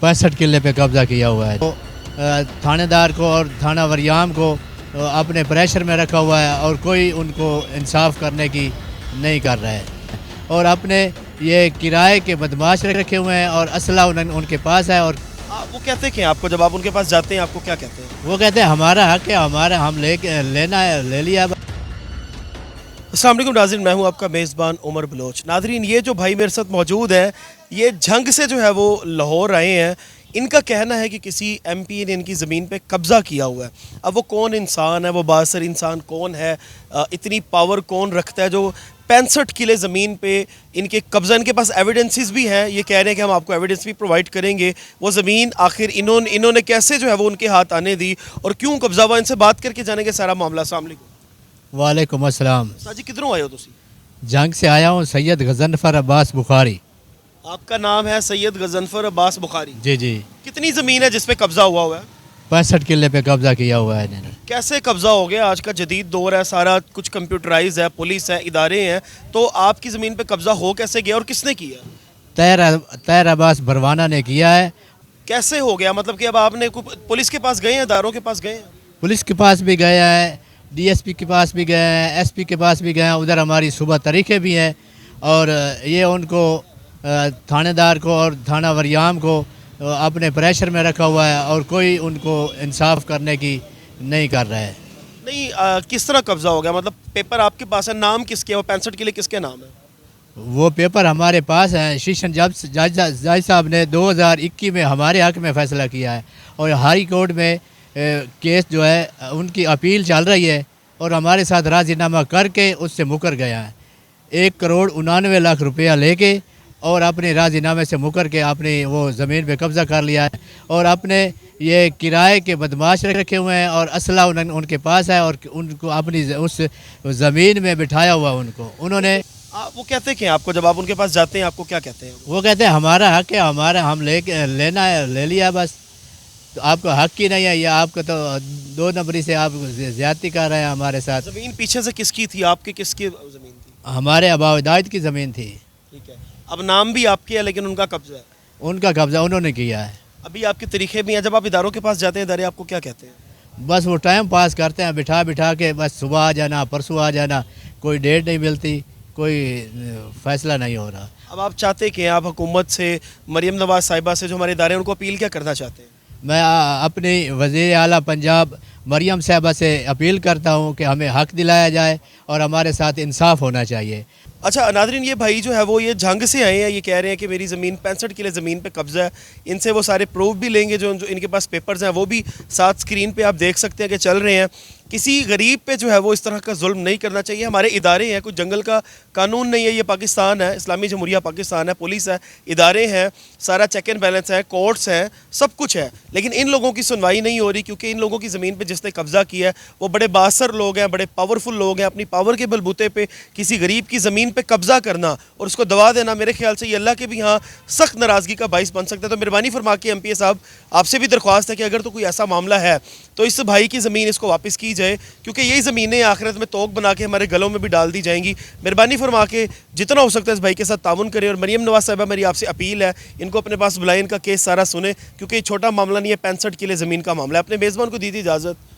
65 किले पे कब्ज़ा किया हुआ है। तो थानेदार को और थाना वरियाम को अपने प्रेशर में रखा हुआ है और कोई उनको इंसाफ करने की नहीं कर रहा है और अपने ये किराए के बदमाश रखे हुए हैं और असला उनके पास है। और वो कहते क्या आपको जब आप उनके पास जाते हैं, आपको क्या कहते हैं? वो कहते हैं हमारा हक है, हमारा हम लेना है, ले लिया। अस्सलाम वालेकुम नाज़रीन, मैं हूं आपका मेज़बान उमर बलोच। नाज़रीन, ये जो भाई मेरे साथ मौजूद है, ये झंग से जो है वो लाहौर आए हैं। इनका कहना है कि किसी एमपी ने इनकी ज़मीन पे कब्ज़ा किया हुआ है। अब वो कौन इंसान है, वो बासर इंसान कौन है, इतनी पावर कौन रखता है जो 65 किले ज़मीन पे इनके कब्ज़ा, इनके पास एविडेंसेस भी हैं। ये कह रहे हैं कि हम आपको एविडेंस भी प्रोवाइड करेंगे। वो ज़मीन आखिर इन्होंने कैसे जो है वो उनके हाथ आने दी और क्यों कब्ज़ा हुआ, इनसे बात करके जानेंगे सारा मामला। अस्सलाम वालेकुम। वालेकुम अस्सलाम। साजी किधरों आए हो तुसी? जंग से आया हूँ, सैयद गजनफर अब्बास बुखारी। आपका नाम है सैयद गजनफर अब्बास बुखारी। जी जी। कितनी ज़मीन है जिस पे कब्ज़ा हुआ है? 65 किले पे कब्ज़ा किया हुआ है इन्होंने। कैसे कब्ज़ा हो गया? आज का जदीद दौर है, सारा कुछ कंप्यूटराइज है, पुलिस है, इदारे हैं, तो आपकी ज़मीन पे कब्ज़ा हो कैसे गया और किसने किया? तैर अब्बास भरवाना ने किया है। कैसे हो गया? मतलब कि अब आपने पुलिस के पास गए हैं, इदारों के पास गए हैं? पुलिस के पास भी गया है, डीएसपी के पास भी गए हैं, एसपी के पास भी गए हैं। उधर हमारी सुबह तरीक़े भी हैं और ये उनको थानेदार को और थाना वरियाम को अपने प्रेशर में रखा हुआ है और कोई उनको इंसाफ करने की नहीं कर रहा है। नहीं, किस तरह कब्ज़ा हो गया? मतलब पेपर आपके पास है, नाम किसके है? वो 65 किले किसके नाम है? वो पेपर हमारे पास हैं। शीशन जज साहब ने 2021 में हमारे हक़ में फ़ैसला किया है और हाई कोर्ट में केस जो है उनकी अपील चल रही है और हमारे साथ राज़ीनामा करके उससे मुकर गया है। 1,99,00,000 रुपया लेके और अपने राज़ीनामे से मुकर के अपनी वो ज़मीन पे कब्ज़ा कर लिया है और अपने ये किराए के बदमाश रखे हुए हैं और असला उनके पास है और उनको अपनी उस ज़मीन में बिठाया हुआ उनको उन्होंने। वो कहते क्या आपको जब आप उनके पास जाते हैं, आपको क्या कहते हैं? वो कहते हैं हमारा हक है, हमारा हम लेना है, ले लिया बस। तो आपका हक ही नहीं है, या आपका तो 2 नंबरी से आप ज़्यादती कर रहे हैं हमारे साथ। ज़मीन पीछे से किसकी थी? आपकी किसकी ज़मीन थी? हमारे अबा हिदायत की ज़मीन थी। ठीक है, अब नाम भी आपके है लेकिन उनका कब्ज़ा है? उनका कब्ज़ा उन्होंने किया है। अभी आपके तरीक़े भी हैं, जब आप इदारों के पास जाते हैं, इदारे आपको क्या कहते हैं? बस वो टाइम पास करते हैं, बिठा बिठा के बस सुबह आ जाना, परसों आ जाना, कोई डेट नहीं मिलती, कोई फ़ैसला नहीं हो रहा। अब आप चाहते कि आप हुकूमत से, मरियम नवाज़ साहिबा से, जो हमारे इदारे हैं, उनको अपील क्या करना चाहते हैं? मैं अपनी वज़ीर आला पंजाब मरियम साहिबा से अपील करता हूँ कि हमें हक़ दिलाया जाए और हमारे साथ इंसाफ होना चाहिए। अच्छा नाज़रीन, ये भाई जो है वो ये झंग से आए हैं। ये कह रहे हैं कि मेरी ज़मीन 65 किले ज़मीन पे कब्ज़ा है। इनसे वो सारे प्रूफ भी लेंगे, जो इनके पास पेपर्स हैं वो भी साथ स्क्रीन पे आप देख सकते हैं कि चल रहे हैं। किसी गरीब पे जो है वो इस तरह का जुल्म नहीं करना चाहिए। हमारे इदारे हैं, कुछ जंगल का कानून नहीं है, ये पाकिस्तान है, इस्लामी जमहूरिया पाकिस्तान है, पुलिस है, इदारे हैं, सारा चेक एंड बैलेंस है, कोर्ट्स हैं, सब कुछ है। लेकिन इन लोगों की सुनवाई नहीं हो रही क्योंकि इन लोगों की ज़मीन पे जिसने कब्ज़ा किया है वो बड़े बासर लोग हैं, बड़े पावरफुल लोग हैं। अपनी पावर के बलबूते पे किसी गरीब की ज़मीन पे कब्ज़ा करना और उसको दबा देना, मेरे ख्याल से ये अल्लाह के भी यहाँ सख्त नाराज़गी का बाइस बन सकता है। तो मेहरबानी फरमा के एमपी साहब, आपसे भी दरख्वास्त है कि अगर तो कोई ऐसा मामला है तो इस भाई की ज़मीन इसको वापस की जाए, क्योंकि यही ज़मीनें आखिरत में तोक बना के हमारे गलों में भी डाल दी जाएंगी। मेहरबानी फरमा के जितना हो सकता है इस भाई के साथ ताउन करें। और मरियम नवाज़ साहिबा, मेरी आपसे अपील है, इनको अपने पास बुलाएं, इनका केस सारा सुने, क्योंकि ये छोटा मामला नहीं है, 65 किले ज़मीन का मामला है। अपने मेज़बान को दी थी इजाज़त।